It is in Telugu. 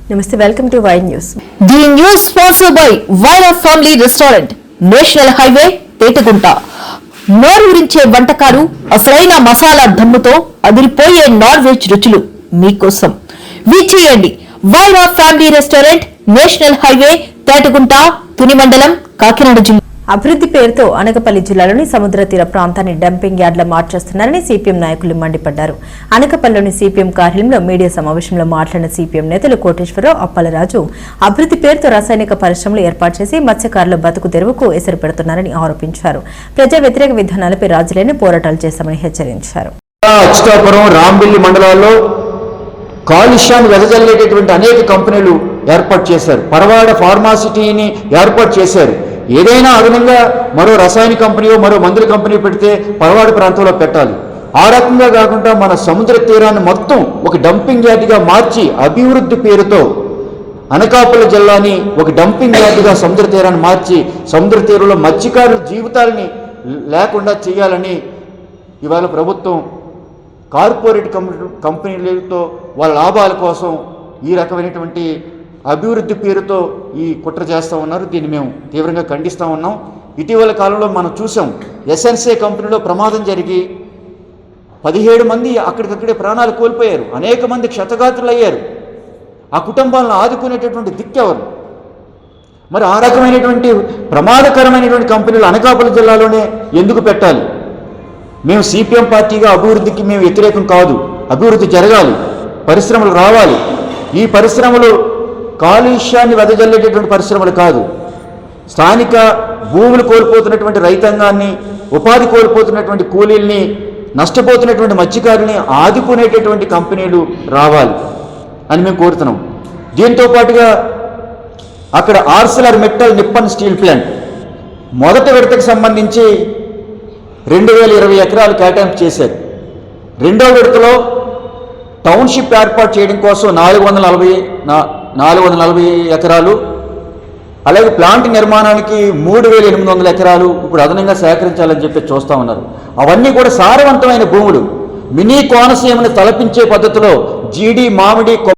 Namaste, welcome to Wine News. The news sponsored by Vaira Family Restaurant, National Highway, Tetugunta. నోరూరించే వంటకాలు, అసలైన మసాలా దమ్ముతో అదిరిపోయే నాన్ వెజ్ రుచులు మీకోసం. విచ్చేయండి Wyra family restaurant, national highway, Tetagunta, Tuni mandal, Kakinada జిల్లా. అభివృద్ధి పేరుతో అనకాపల్లి జిల్లాలోని సముద్ర తీర ప్రాంతాన్ని డంపింగ్ యార్డ్లా మార్చేస్తున్నారని సిపిఎం నాయకులు మండిపడ్డారు. అనకాపల్లిలోని సిపిఎం కార్యాలయంలో మీడియా సమావేశంలో మాట్లాడిన సిపిఎం నేతలు కోటేశ్వరరావు, అప్పలరాజు అభివృద్ధి పేరుతో రాసాయనిక పరిశ్రమలు ఏర్పాటు చేసి మత్స్యకారుల బతుకు తెరువుకు ఎసరు పెడుతున్నారని ఆరోపించారు. ప్రజా వ్యతిరేక విధానాలపై రాజులేని పోరాటాలు చేస్తామని హెచ్చరించారు. కాలుష్యాన్ని వెదజల్లేటటువంటి అనేక కంపెనీలు ఏర్పాటు చేశారు. పరవాడ ఫార్మాసిటీని ఏర్పాటు చేశారు. ఏదైనా అదనంగా మరో రసాయన కంపెనీ, మరో మందుల కంపెనీ పెడితే పరవాడ ప్రాంతంలో పెట్టాలి. ఆ రకంగా కాకుండా మన సముద్ర తీరాన్ని మొత్తం ఒక డంపింగ్ యార్డ్గా మార్చి అభివృద్ధి పేరుతో అనకాపల్లి జిల్లాని ఒక డంపింగ్ యార్డ్గా సముద్ర తీరాన్ని మార్చి సముద్ర తీరంలో మత్స్యకారుల జీవితాలని లేకుండా చేయాలని ఇవాళ ప్రభుత్వం కార్పొరేట్ కంపెనీలతో వాళ్ళ లాభాల కోసం ఈ రకమైనటువంటి అభివృద్ధి పేరుతో ఈ కుట్ర చేస్తూ ఉన్నారు. దీన్ని మేము తీవ్రంగా ఖండిస్తూ ఉన్నాం. ఇటీవల కాలంలో మనం చూసాం, ఎస్ఎన్సీ కంపెనీలో ప్రమాదం జరిగి 17 మంది అక్కడికక్కడే ప్రాణాలు కోల్పోయారు. అనేక మంది క్షతగాత్రులు అయ్యారు. ఆ కుటుంబాలను ఆదుకునేటటువంటి దిక్కెవరు? మరి ఆ రకమైనటువంటి ప్రమాదకరమైనటువంటి కంపెనీలు అనకాపల్లి జిల్లాలోనే ఎందుకు పెట్టాలి? మేము సిపిఎం పార్టీగా అభివృద్ధికి మేము వ్యతిరేకం కాదు. అభివృద్ధి జరగాలి, పరిశ్రమలు రావాలి. ఈ పరిశ్రమలు కాలుష్యాన్ని వెదజల్లేటటువంటి పరిశ్రమలు కాదు. స్థానిక భూములు కోల్పోతున్నటువంటి రైతాంగాన్ని, ఉపాధి కోల్పోతున్నటువంటి కూలీల్ని, నష్టపోతున్నటువంటి మత్స్యకారుల్ని ఆదుకునేటటువంటి కంపెనీలు రావాలి అని మేము కోరుతున్నాం. దీంతో పాటుగా అక్కడ ఆర్సెలర్ మెట్టల్ నిప్పన్ స్టీల్ ప్లాంట్ మొదటి విడతకు సంబంధించి 2020 ఎకరాలు కేటాయింపు చేశారు. రెండో విడతలో టౌన్షిప్ ఏర్పాటు చేయడం కోసం 440 ఎకరాలు, అలాగే ప్లాంట్ నిర్మాణానికి 3800 ఎకరాలు ఇప్పుడు అదనంగా సేకరించాలని చెప్పి చూస్తూ ఉన్నారు. అవన్నీ కూడా సారవంతమైన భూములు. మినీ కోనసీమని తలపించే పద్ధతిలో జీడి, మామిడి